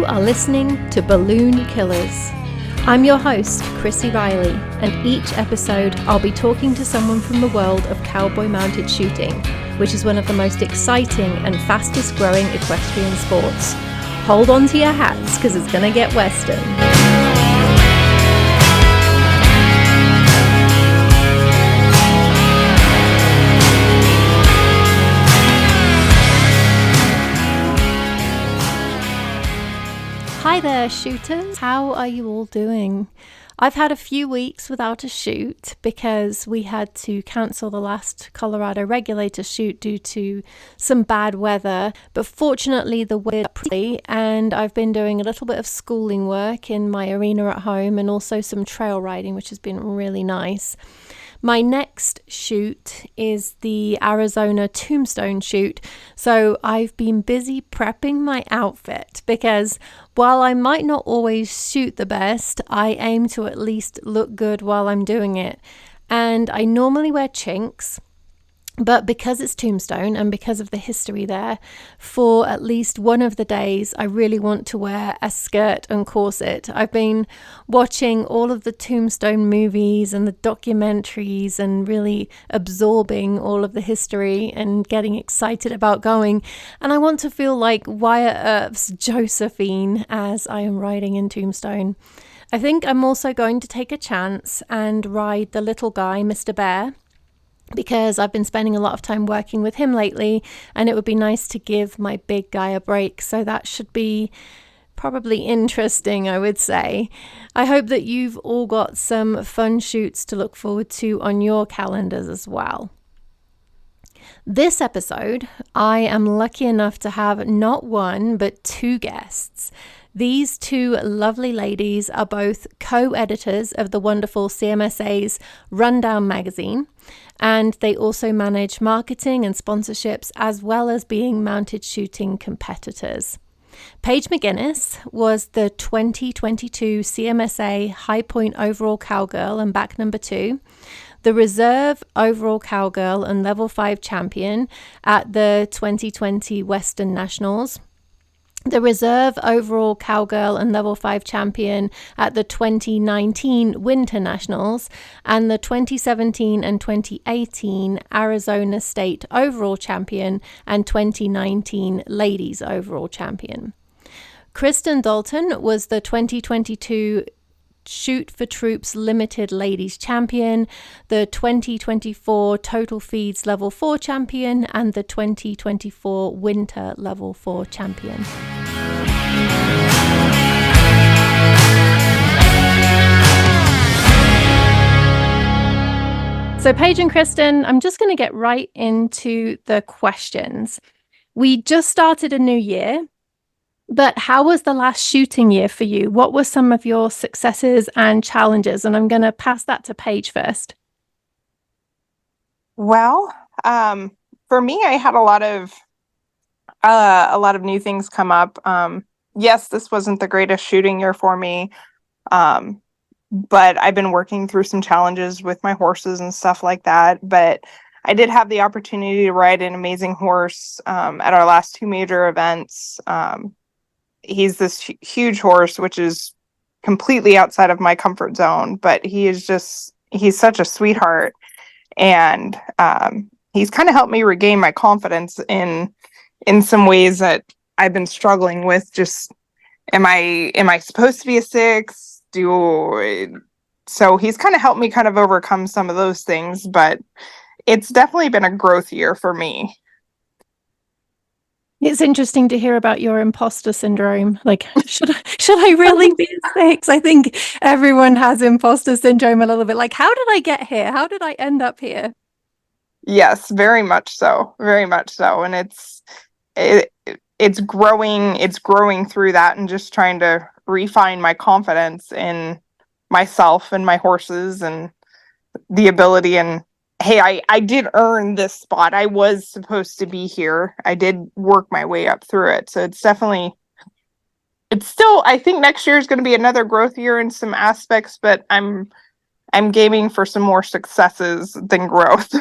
You are listening to Balloon Killers. I'm your host, Chrissy Riley, and each episode I'll be talking to someone from the world of cowboy mounted shooting, which is one of the most exciting and fastest growing equestrian sports. Hold on to your hats because it's going to get western. Hi there, shooters. How are you all doing? I've had a few weeks without a shoot because we had to cancel the last Colorado regulator shoot due to some bad weather, but fortunately the weather pretty, and I've been doing a little bit of schooling work in my arena at home and also some trail riding, which has been really nice. My next shoot is the Arizona Tombstone shoot, so I've been busy prepping my outfit because while I might not always shoot the best, I aim to at least look good while I'm doing it. And I normally wear chinks, but because it's Tombstone and because of the history there, for at least one of the days, I really want to wear a skirt and corset. I've been watching all of the Tombstone movies and the documentaries and really absorbing all of the history and getting excited about going. And I want to feel like Wyatt Earp's Josephine as I am riding in Tombstone. I think I'm also going to take a chance and ride the little guy, Mr. Bear, because I've been spending a lot of time working with him lately, and it would be nice to give my big guy a break. So that should be probably interesting, I would say. I hope that you've all got some fun shoots to look forward to on your calendars as well. This episode, I am lucky enough to have not one, but two guests. These two lovely ladies are both co-editors of the wonderful CMSA's Rundown Magazine, and they also manage marketing and sponsorships as well as being mounted shooting competitors. Paige McGinnis was the 2022 CMSA High Point Overall Cowgirl and back number 2, the Reserve Overall Cowgirl and Level 5 champion at the 2020 Western Nationals, the Reserve Overall Cowgirl and Level 5 champion at the 2019 Winter Nationals, and the 2017 and 2018 Arizona State Overall Champion and 2019 Ladies Overall Champion. Kristen Daulton was the 2022 Shoot for Troops Limited Ladies Champion, the 2024 Total Feeds Level 4 Champion, and the 2024 Winter Level 4 Champion. So Paige and Kristen, I'm just going to get right into the questions. We just started a new year. But how was the last shooting year for you? What were some of your successes and challenges? And I'm going to pass that to Paige first. Well, for me, I had a lot of new things come up. Yes, this wasn't the greatest shooting year for me, but I've been working through some challenges with my horses and stuff like that. But I did have the opportunity to ride an amazing horse at our last two major events. He's this huge horse, which is completely outside of my comfort zone, but he's such a sweetheart. And he's kind of helped me regain my confidence in some ways that I've been struggling with. Just, am I supposed to be a 6? So he's kind of helped me kind of overcome some of those things, but it's definitely been a growth year for me. It's interesting to hear about your imposter syndrome. Like, should I really be a 6? I think everyone has imposter syndrome a little bit. Like, how did I get here? How did I end up here? Yes, very much so. Very much so. And it's growing through that and just trying to refine my confidence in myself and my horses and the ability. And hey, I did earn this spot. I was supposed to be here. I did work my way up through it. So it's still, I think next year is going to be another growth year in some aspects, but I'm gaming for some more successes than growth.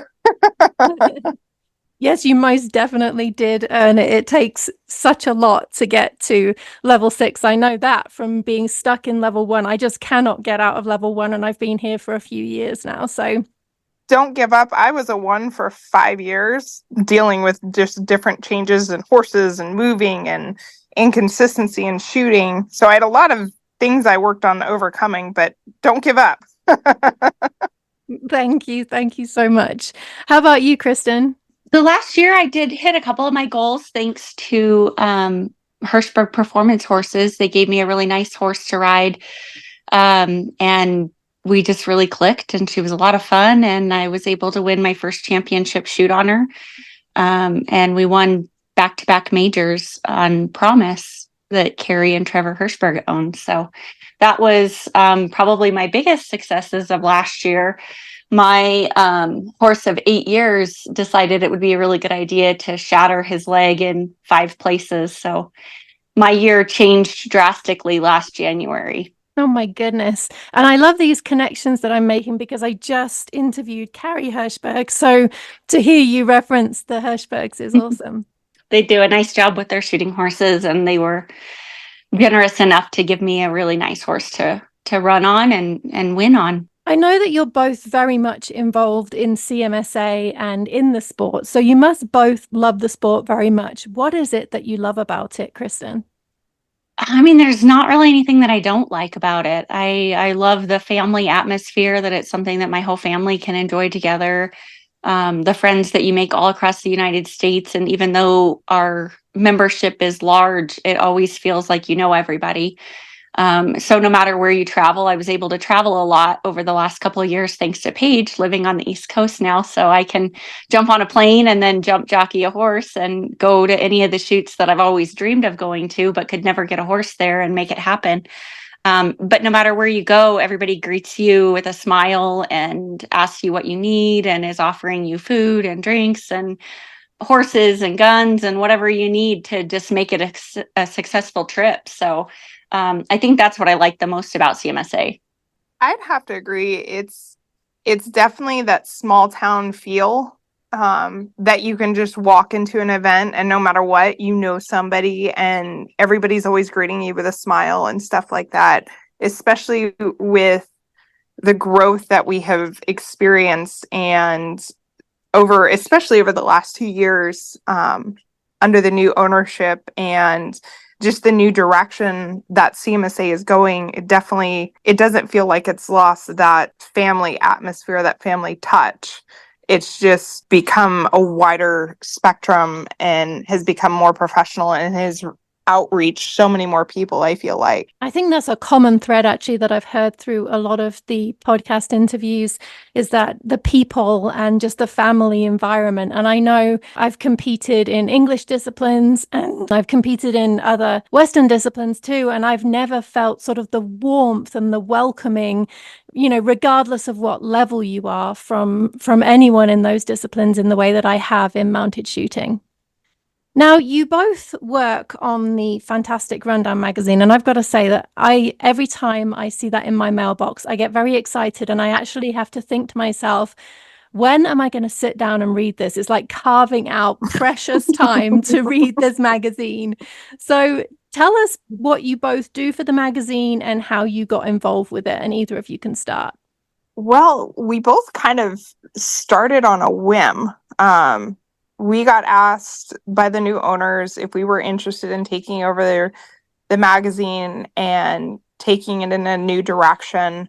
Yes, you most definitely did earn it. It takes such a lot to get to level 6. I know that from being stuck in level 1. I just cannot get out of level 1, and I've been here for a few years now. So Don't give up. I was a 1 for 5 years, dealing with just different changes in horses and moving and inconsistency in shooting. So I had a lot of things I worked on overcoming, but don't give up. thank you. Thank you so much. How about you, Kristen? The last year I did hit a couple of my goals thanks to Hirschberg Performance Horses. They gave me a really nice horse to ride. And we just really clicked, and she was a lot of fun. And I was able to win my first championship shoot on her. And we won back-to-back majors on Promise that Carrie and Trevor Hirschberg owned. So that was probably my biggest successes of last year. My horse of 8 years decided it would be a really good idea to shatter his leg in 5 places. So my year changed drastically last January. Oh my goodness. And I love these connections that I'm making because I just interviewed Carrie Hirschberg. So to hear you reference the Hirschbergs is awesome. They do a nice job with their shooting horses, and they were generous enough to give me a really nice horse to run on and win on. I know that you're both very much involved in CMSA and in the sport. So you must both love the sport very much. What is it that you love about it, Kristen? I mean, there's not really anything that I don't like about it. I love the family atmosphere, that it's something that my whole family can enjoy together. The friends that you make all across the United States. And even though our membership is large, it always feels like you know everybody. So no matter where you travel, I was able to travel a lot over the last couple of years, thanks to Paige living on the East Coast now. So I can jump on a plane and then jump jockey a horse and go to any of the shoots that I've always dreamed of going to, but could never get a horse there and make it happen. But no matter where you go, everybody greets you with a smile and asks you what you need and is offering you food and drinks and horses and guns and whatever you need to just make it a successful trip. So I think that's what I like the most about CMSA. I'd have to agree. It's definitely that small town feel, that you can just walk into an event and no matter what, you know somebody and everybody's always greeting you with a smile and stuff like that, especially with the growth that we have experienced and especially over the last 2 years, under the new ownership and just the new direction that CMSA is going. It doesn't feel like it's lost that family atmosphere, that family touch. It's just become a wider spectrum and has become more professional and has outreach so many more people, I feel like. I think that's a common thread actually that I've heard through a lot of the podcast interviews, is that the people and just the family environment. And I know I've competed in English disciplines and I've competed in other Western disciplines too. And I've never felt sort of the warmth and the welcoming, regardless of what level you are from anyone in those disciplines in the way that I have in mounted shooting. Now, you both work on the fantastic Rundown magazine, and I've got to say that every time I see that in my mailbox, I get very excited, and I actually have to think to myself, when am I going to sit down and read this? It's like carving out precious time to read this magazine. So tell us what you both do for the magazine and how you got involved with it, and either of you can start. Well, we both kind of started on a whim. We got asked by the new owners if we were interested in taking over the magazine and taking it in a new direction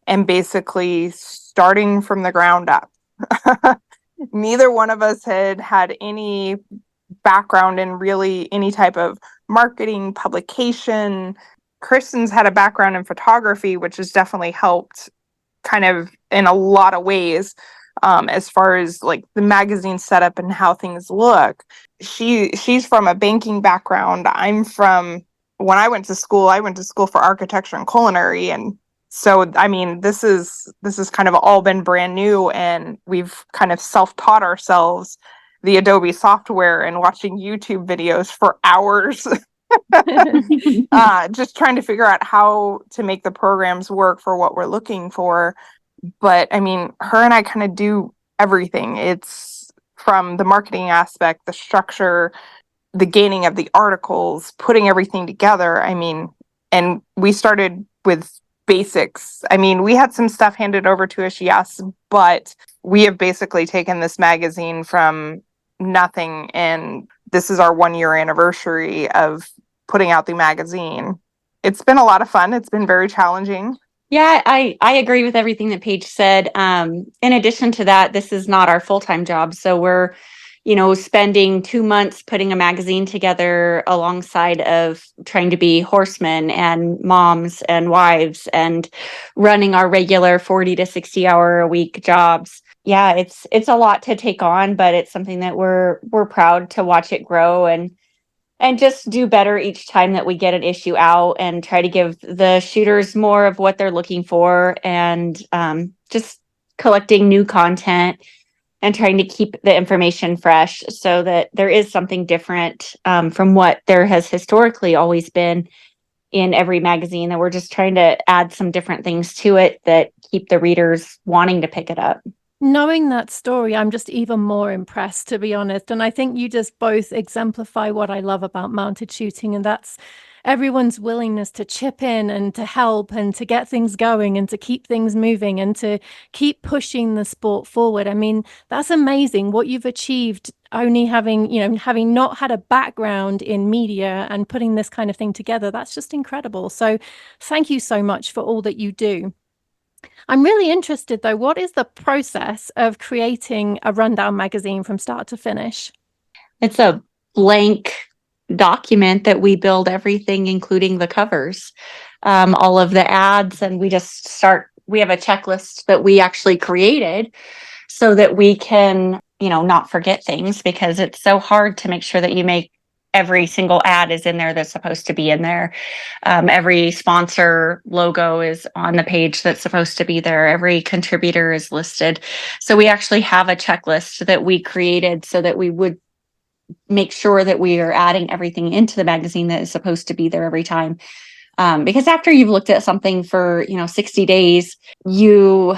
and basically starting from the ground up. Neither one of us had any background in really any type of marketing, publication. Kristen's had a background in photography, which has definitely helped kind of in a lot of ways. As far as like the magazine setup and how things look. She's from a banking background. When I went to school for architecture and culinary. And so, I mean, this is kind of all been brand new, and we've kind of self-taught ourselves the Adobe software and watching YouTube videos for hours. Just trying to figure out how to make the programs work for what we're looking for. But I mean, her and I kind of do everything. It's from the marketing aspect, the structure, the gaining of the articles, putting everything together. I mean, and we started with basics. I mean, we had some stuff handed over to us, yes, but we have basically taken this magazine from nothing, and this is our 1 year anniversary of putting out the magazine. It's been a lot of fun. It's been very challenging. Yeah, I agree with everything that Paige said. In addition to that, this is not our full-time job. So we're, spending 2 months putting a magazine together alongside of trying to be horsemen and moms and wives and running our regular 40 to 60 hour a week jobs. Yeah, it's a lot to take on, but it's something that we're proud to watch it grow and just do better each time that we get an issue out and try to give the shooters more of what they're looking for, and just collecting new content and trying to keep the information fresh so that there is something different from what there has historically always been in every magazine, that we're just trying to add some different things to it that keep the readers wanting to pick it up. Knowing that story, I'm just even more impressed, to be honest. And I think you just both exemplify what I love about mounted shooting, and that's everyone's willingness to chip in and to help and to get things going and to keep things moving and to keep pushing the sport forward. I mean, that's amazing what you've achieved, only having not had a background in media and putting this kind of thing together. That's just incredible. So thank you so much for all that you do. I'm really interested, though, what is the process of creating a rundown magazine from start to finish? It's a blank document that we build everything, including the covers, all of the ads, and we have a checklist that we actually created so that we can, not forget things, because it's so hard to make sure that you make every single ad is in there that's supposed to be in there. Every sponsor logo is on the page that's supposed to be there. Every contributor is listed. So we actually have a checklist that we created so that we would make sure that we are adding everything into the magazine that is supposed to be there every time. Because after you've looked at something for, 60 days, you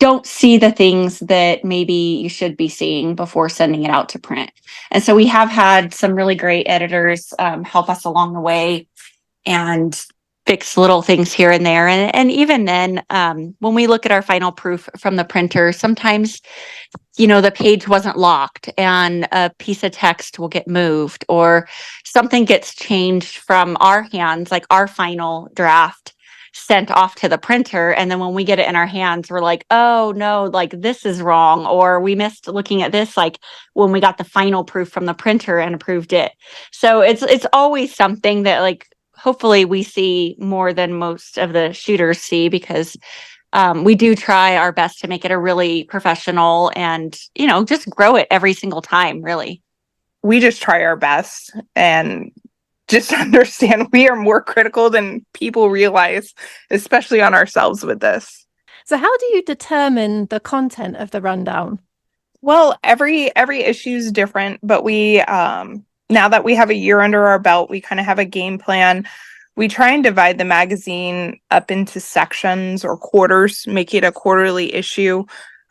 don't see the things that maybe you should be seeing before sending it out to print. And so we have had some really great editors help us along the way and fix little things here and there. And even then, when we look at our final proof from the printer, sometimes, the page wasn't locked and a piece of text will get moved, or something gets changed from our hands, like our final draft sent off to the printer. And then when we get it in our hands, we're like, oh no, like this is wrong. Or we missed looking at this, like when we got the final proof from the printer and approved it. So it's always something that, like, hopefully we see more than most of the shooters see, because we do try our best to make it a really professional and, just grow it every single time, really. We just try our best and just understand we are more critical than people realize, especially on ourselves with this. So how do you determine the content of the rundown? Well, every issue is different, but we now that we have a year under our belt, we kind of have a game plan. We try and divide the magazine up into sections or quarters, make it a quarterly issue,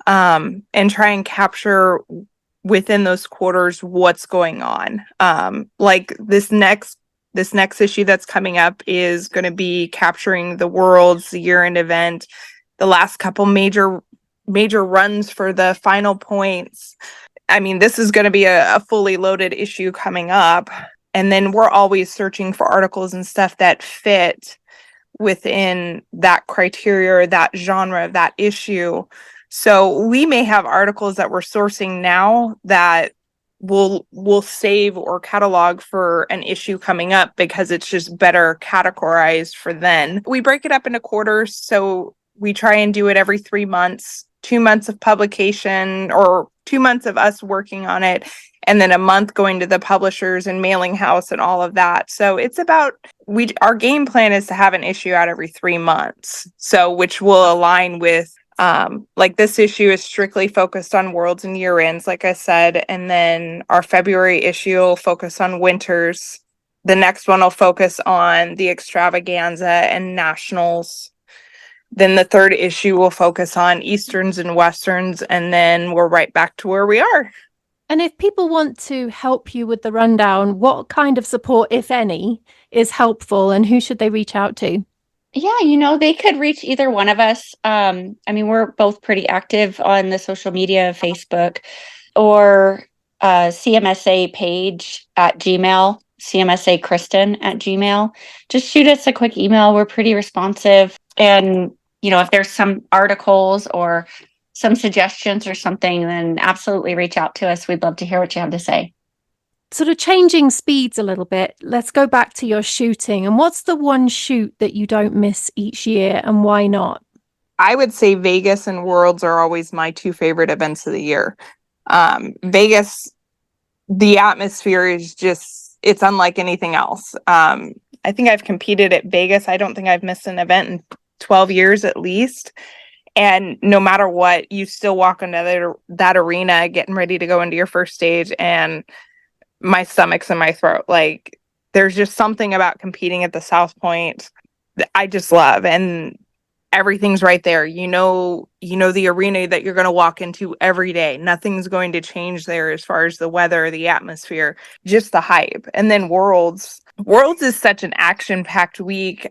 and try and capture within those quarters what's going on. Like this next issue that's coming up is going to be capturing the Worlds, the year-end event, the last couple major runs for the final points. I mean, this is going to be a fully loaded issue coming up. And then we're always searching for articles and stuff that fit within that criteria, that genre, that issue. So we may have articles that we're sourcing now that we'll save or catalog for an issue coming up because it's just better categorized for then. We break it up into quarters, so we try and do it every 3 months, 2 months of publication or 2 months of us working on it, and then a month going to the publishers and mailing house and all of that. So it's about, our game plan is to have an issue out every 3 months. So which will align with, like this issue is strictly focused on Worlds and year ends, like I said. And then our February issue will focus on winters. The next one will focus on the extravaganza and nationals. Then the third issue will focus on Easterns and Westerns. And then we're right back to where we are. And if people want to help you with the rundown, what kind of support, if any, is helpful and who should they reach out to? Yeah, they could reach either one of us. We're both pretty active on the social media, Facebook or CMSA Paige at Gmail, CMSA Kristen at Gmail. Just shoot us a quick email. We're pretty responsive. And, if there's some articles or some suggestions or something, then absolutely reach out to us. We'd love to hear what you have to say. Sort of changing speeds a little bit, let's go back to your shooting. And what's the one shoot that you don't miss each year and why not? I would say Vegas and Worlds are always my two favorite events of the year. Vegas, the atmosphere is it's unlike anything else. I think I've competed at Vegas. I don't think I've missed an event in 12 years at least. And no matter what, you still walk into that arena getting ready to go into your first stage and my stomach's in my throat. Like, there's just something about competing at the South Point that I just love. And everything's right there. The arena that you're going to walk into every day. Nothing's going to change there as far as the weather, the atmosphere, just the hype. And then Worlds is such an action-packed week.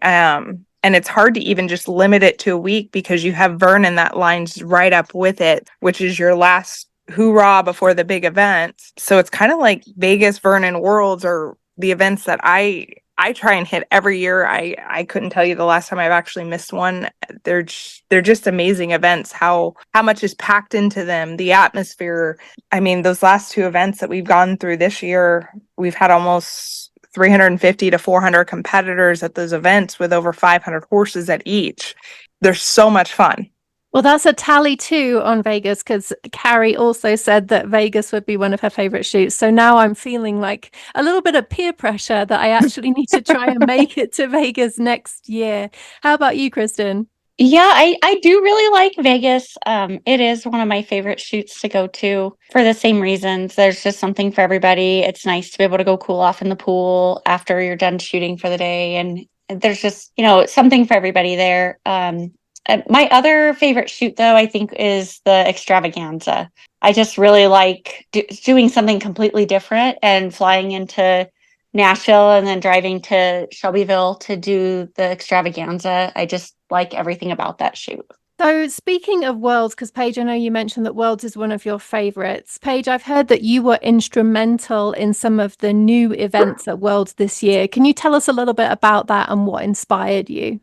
And it's hard to even just limit it to a week because you have Vernon that lines right up with it, which is your last hoorah before the big event. So it's kind of like Vegas, Vernon, Worlds are the events that I try and hit every year. I couldn't tell you the last time I've actually missed one. They're just amazing events. How much is packed into them, the atmosphere. I mean, those last two events that we've gone through this year, we've had almost 350 to 400 competitors at those events with over 500 horses at each. They're so much fun. Well, that's a tally too on Vegas because Carrie also said that Vegas would be one of her favorite shoots. So now I'm feeling like a little bit of peer pressure that I actually need to try and make it to Vegas next year. How about you, Kristen? Yeah, I do really like Vegas. It is one of my favorite shoots to go to for the same reasons. There's just something for everybody. It's nice to be able to go cool off in the pool after you're done shooting for the day. And there's just, something for everybody there. My other favorite shoot, though, I think is the extravaganza. I just really like doing something completely different and flying into Nashville and then driving to Shelbyville to do the extravaganza. I just like everything about that shoot. So speaking of Worlds, because Paige, I know you mentioned that Worlds is one of your favorites. Paige, I've heard that you were instrumental in some of the new events at Worlds this year. Can you tell us a little bit about that and what inspired you?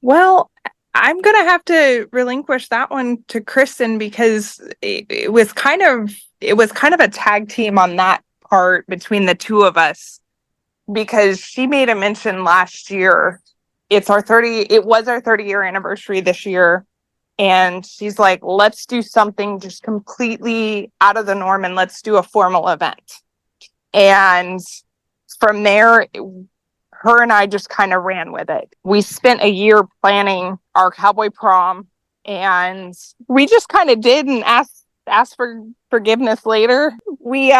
Well, I'm going to have to relinquish that one to Kristen because it was kind of a tag team on that part between the two of us, because she made a mention last year. It was our 30-year anniversary this year. And she's like, let's do something just completely out of the norm and let's do a formal event. And from there, her and I just kind of ran with it. We spent a year planning our cowboy prom, and we just kind of did and asked for forgiveness later. We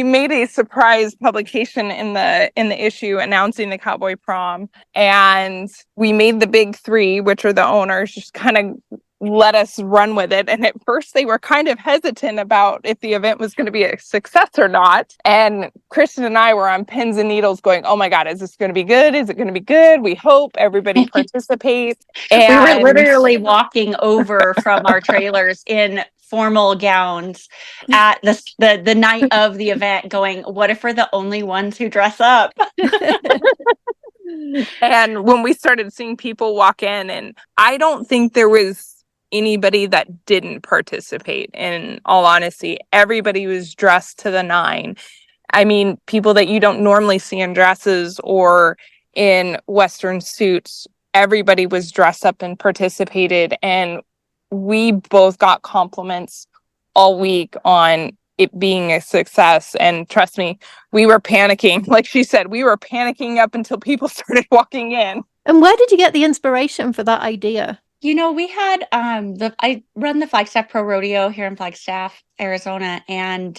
made a surprise publication in the issue announcing the cowboy prom, and we made the big three, which are the owners, just kind of let us run with it. And at first they were kind of hesitant about if the event was going to be a success or not. And Kristen and I were on pins and needles going, oh my God, is this going to be good? Is it going to be good? We hope everybody participates. And we were literally walking over from our trailers in formal gowns at the night of the event going, what if we're the only ones who dress up? And when we started seeing people walk in, and I don't think there was anybody that didn't participate. In all honesty, everybody was dressed to the nine. I mean, people that you don't normally see in dresses or in Western suits, everybody was dressed up and participated. And we both got compliments all week on it being a success. And trust me, we were panicking. Like she said, we were panicking up until people started walking in. And where did you get the inspiration for that idea? We had I run the Flagstaff Pro Rodeo here in Flagstaff, Arizona, and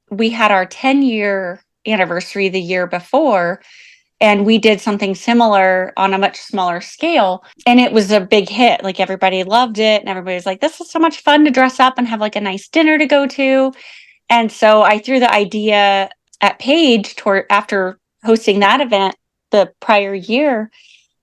we had our 10-year anniversary the year before, and we did something similar on a much smaller scale, and it was a big hit. Like, everybody loved it, and everybody was like, this is so much fun to dress up and have like a nice dinner to go to. And so I threw the idea at Paige after hosting that event the prior year.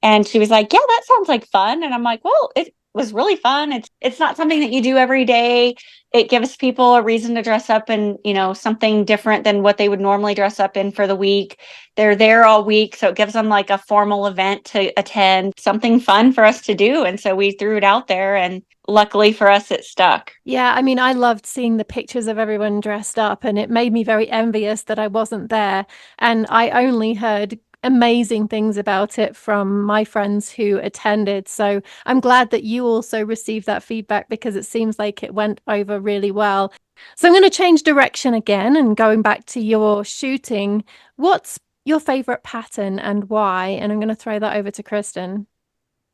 And she was like, yeah, that sounds like fun. And I'm like, well, it was really fun. It's not something that you do every day. It gives people a reason to dress up in, something different than what they would normally dress up in for the week. They're there all week. So it gives them like a formal event to attend, something fun for us to do. And so we threw it out there, and luckily for us, it stuck. Yeah, I mean, I loved seeing the pictures of everyone dressed up, and it made me very envious that I wasn't there. And I only heard amazing things about it from my friends who attended. So I'm glad that you also received that feedback, because it seems like it went over really well. So I'm going to change direction again and going back to your shooting. What's your favorite pattern and why? And I'm going to throw that over to Kristen.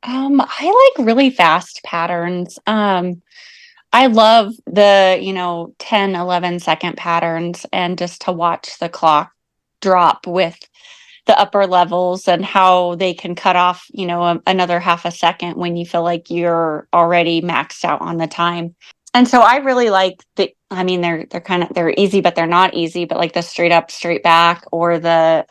I like really fast patterns. I love the, 10, 11-second patterns, and just to watch the clock drop with the upper levels and how they can cut off, another half a second when you feel like you're already maxed out on the time. And so I really like they're easy, but they're not easy, but like the straight up, straight back, or the,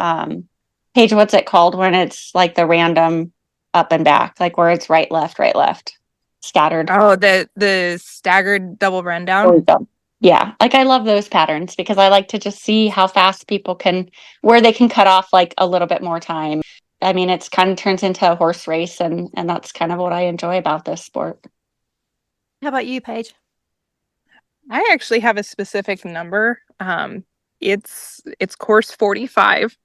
Paige, what's it called when it's like the random up and back, like where it's right, left, scattered. Oh, the staggered double rundown. There we go. Yeah, like I love those patterns because I like to just see how fast people where they can cut off like a little bit more time. I mean, it's kind of turns into a horse race, and that's kind of what I enjoy about this sport. How about you, Paige? I actually have a specific number. It's course 45,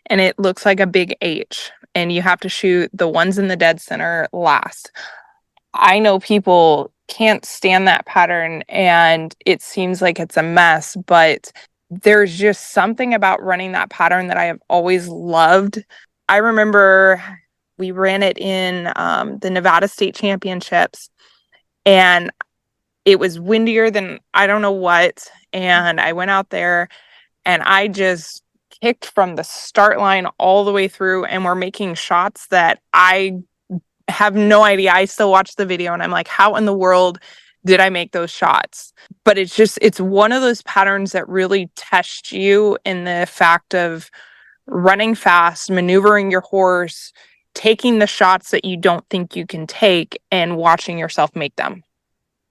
and it looks like a big H, and you have to shoot the ones in the dead center last. I know people can't stand that pattern, and it seems like it's a mess, but there's just something about running that pattern that I have always loved. I remember we ran it in the Nevada State Championships, and it was windier than I don't know what, and I went out there and I just kicked from the start line all the way through, and we're making shots that I have no idea. I still watch the video and I'm like, how in the world did I make those shots? But it's one of those patterns that really test you in the fact of running fast, maneuvering your horse, taking the shots that you don't think you can take, and watching yourself make them.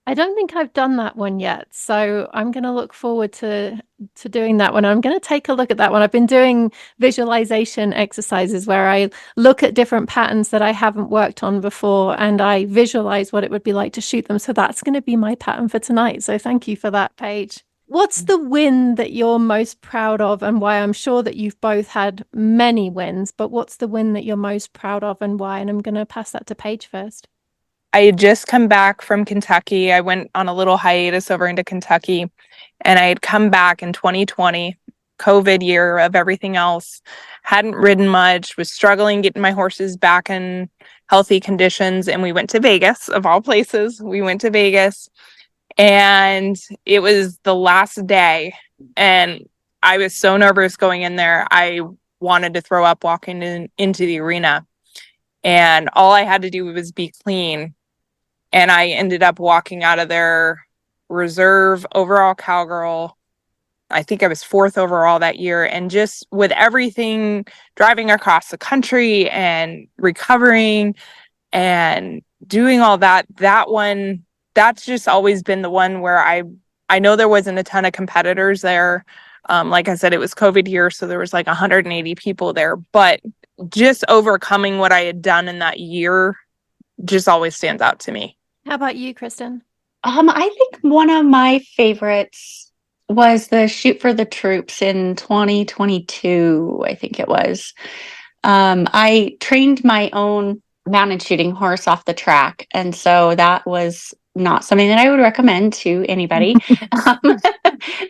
I don't think I've done that one yet, so I'm going to look forward to doing that one. I'm going to take a look at that one. I've been doing visualization exercises where I look at different patterns that I haven't worked on before, and I visualize what it would be like to shoot them. So that's going to be my pattern for tonight. So thank you for that, Paige. What's the win that you're most proud of, and why? I'm sure that you've both had many wins, but what's the win that you're most proud of and why? And I'm going to pass that to Paige first. I had just come back from Kentucky. I went on a little hiatus over into Kentucky, and I had come back in 2020, COVID year of everything else. Hadn't ridden much, was struggling getting my horses back in healthy conditions. And we went to Vegas, of all places. We went to Vegas, and it was the last day. And I was so nervous going in there. I wanted to throw up walking into the arena. And all I had to do was be clean. And I ended up walking out of there reserve overall cowgirl. I think I was 4th overall that year. And just with everything, driving across the country and recovering and doing all that one, that's just always been the one where I know there wasn't a ton of competitors there. Like I said, it was COVID year, so there was like 180 people there. But just overcoming what I had done in that year just always stands out to me. How about you, Kristen? I think one of my favorites was the Shoot for the Troops in 2022, I think it was. I trained my own mounted shooting horse off the track, and so that was not something that I would recommend to anybody.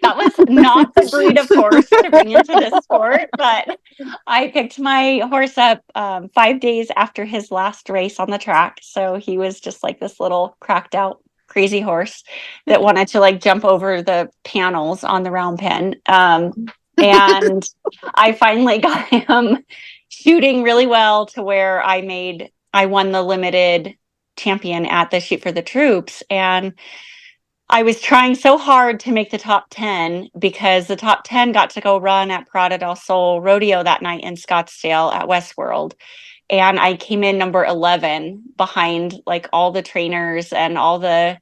That was not the breed of horse to bring into this sport, but I picked my horse up 5 days after his last race on the track. So he was just like this little cracked out crazy horse that wanted to like jump over the panels on the round pen. And I finally got him shooting really well to where I won the limited champion at the Shoot for the Troops. And I was trying so hard to make the top 10 because the top 10 got to go run at Parada del Sol Rodeo that night in Scottsdale at Westworld. And I came in number 11 behind like all the trainers and all the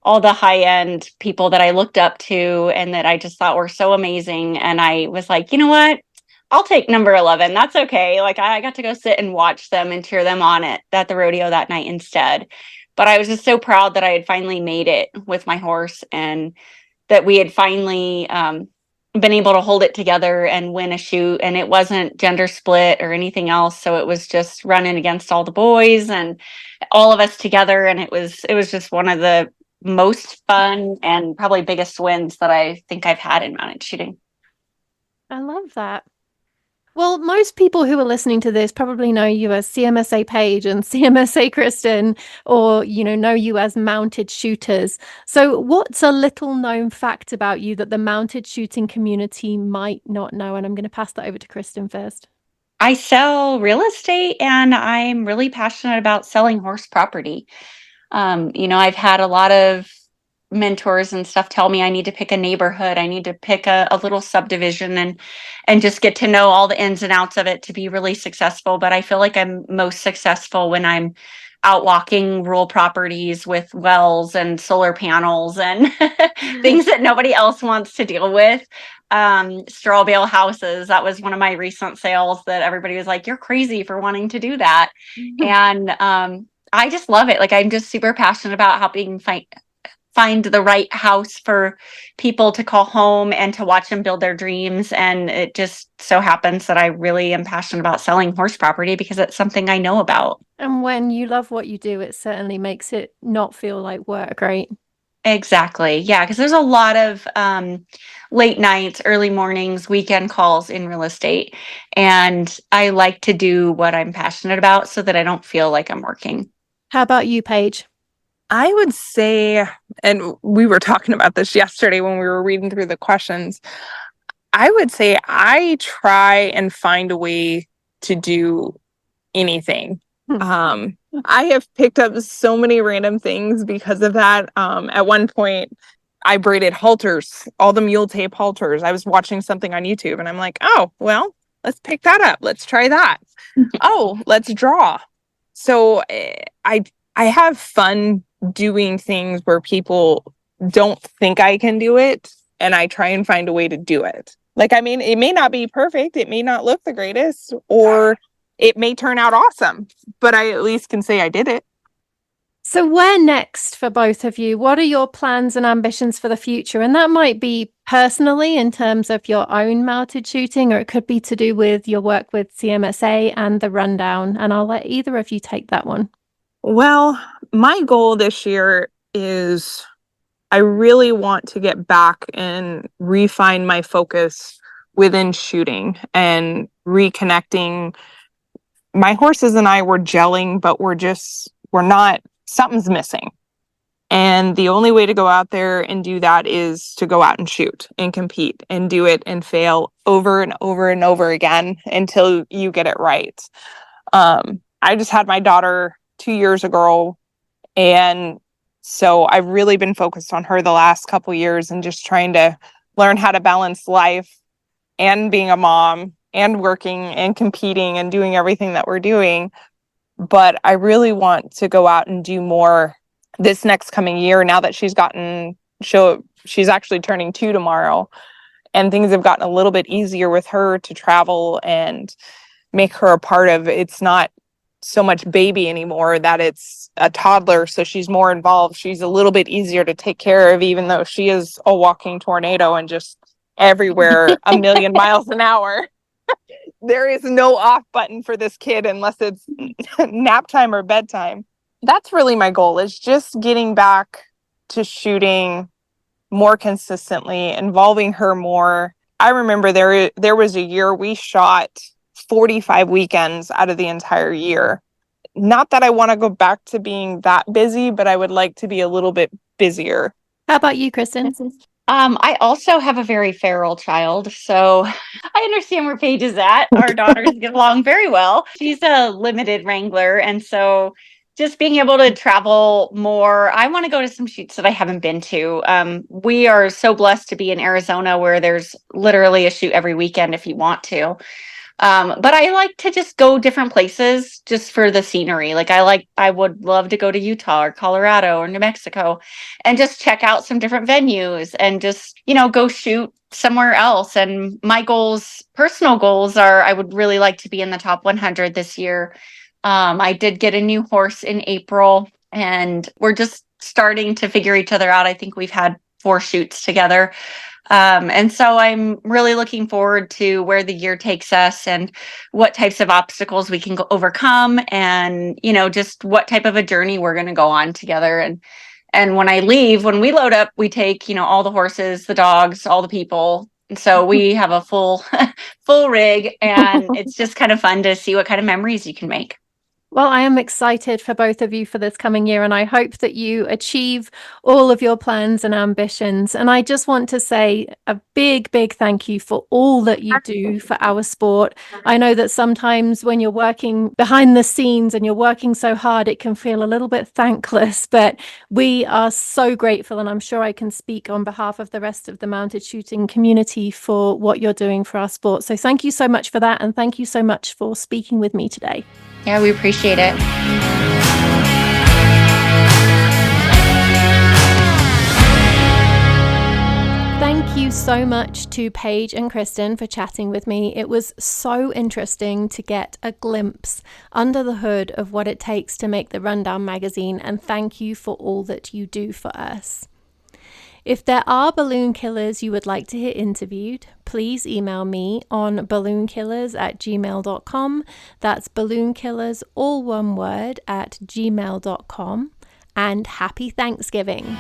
high end people that I looked up to and that I just thought were so amazing. And I was like, you know what? I'll take number 11. That's okay. Like I got to go sit and watch them and cheer them on at the rodeo that night instead. But I was just so proud that I had finally made it with my horse and that we had finally been able to hold it together and win a shoot. And it wasn't gender split or anything else. So it was just running against all the boys and all of us together. And it was just one of the most fun and probably biggest wins that I think I've had in mounted shooting. I love that. Well, most people who are listening to this probably know you as CMSA Paige and CMSA Kristen, or, know you as mounted shooters. So what's a little known fact about you that the mounted shooting community might not know? And I'm going to pass that over to Kristen first. I sell real estate and I'm really passionate about selling horse property. I've had a lot of mentors and stuff tell me I need to pick a neighborhood. I need to pick a little subdivision and just get to know all the ins and outs of it to be really successful. But I feel like I'm most successful when I'm out walking rural properties with wells and solar panels and things that nobody else wants to deal with. Straw bale houses. That was one of my recent sales that everybody was like, you're crazy for wanting to do that. And I just love it. Like I'm just super passionate about helping find the right house for people to call home and to watch them build their dreams. And it just so happens that I really am passionate about selling horse property because it's something I know about. And when you love what you do, it certainly makes it not feel like work, right? Exactly. Yeah. Because there's a lot of late nights, early mornings, weekend calls in real estate. And I like to do what I'm passionate about so that I don't feel like I'm working. How about you, Paige? I would say, and we were talking about this yesterday when we were reading through the questions, I would say I try and find a way to do anything. I have picked up so many random things because of that. At one point, I braided halters, all the mule tape halters. I was watching something on YouTube and I'm like, oh, well, let's pick that up. Let's try that. Oh, let's draw. So I have fun doing things where people don't think I can do it, and I try and find a way to do it. Like, I mean, it may not be perfect, it may not look the greatest, or it may turn out awesome, but I at least can say I did it. So where next for both of you? What are your plans and ambitions for the future? And that might be personally in terms of your own mounted shooting, or it could be to do with your work with CMSA and the Rundown. And I'll let either of you take that one. Well, my goal this year is I really want to get back and refine my focus within shooting and reconnecting. My horses and I were gelling, but we're not, something's missing. And the only way to go out there and do that is to go out and shoot and compete and do it and fail over and over and over again until you get it right. I just had my daughter 2 years ago, and so I've really been focused on her the last couple years and just trying to learn how to balance life and being a mom and working and competing and doing everything that we're doing. But I really want to go out and do more this next coming year now that she's actually turning 2 tomorrow, and things have gotten a little bit easier with her to travel and make her a part of. It's not so much baby anymore, that it's a toddler, so she's more involved. She's a little bit easier to take care of, even though she is a walking tornado and just everywhere a million miles an hour. There is no off button for this kid unless it's nap time or bedtime. That's really my goal, is just getting back to shooting more consistently, involving her more. I remember there was a year we shot 45 weekends out of the entire year. Not that I want to go back to being that busy, but I would like to be a little bit busier. How about you, Kristen? I also have a very feral child, so I understand where Paige is at. Our daughters get along very well. She's a limited wrangler, and so just being able to travel more. I want to go to some shoots that I haven't been to. We are so blessed to be in Arizona where there's literally a shoot every weekend if you want to. But I like to just go different places just for the scenery. Like I would love to go to Utah or Colorado or New Mexico and just check out some different venues and just, go shoot somewhere else. And my personal goals are, I would really like to be in the top 100 this year. I did get a new horse in April and we're just starting to figure each other out. I think we've had 4 shoots together. And so I'm really looking forward to where the year takes us and what types of obstacles we can overcome and, just what type of a journey we're going to go on together. And when we load up, we take, all the horses, the dogs, all the people. And so we have a full rig and it's just kind of fun to see what kind of memories you can make. Well, I am excited for both of you for this coming year, and I hope that you achieve all of your plans and ambitions. And I just want to say a big, big thank you for all that you do for our sport. I know that sometimes when you're working behind the scenes and you're working so hard, it can feel a little bit thankless, but we are so grateful. And I'm sure I can speak on behalf of the rest of the mounted shooting community for what you're doing for our sport. So thank you so much for that. And thank you so much for speaking with me today. Yeah, we appreciate it. Thank you so much to Paige and Kristen for chatting with me. It was so interesting to get a glimpse under the hood of what it takes to make the Rundown magazine, and thank you for all that you do for us. If there are balloon killers you would like to hear interviewed, please email me on balloonkillers@gmail.com. That's balloonkillers, all one word, @gmail.com. And happy Thanksgiving.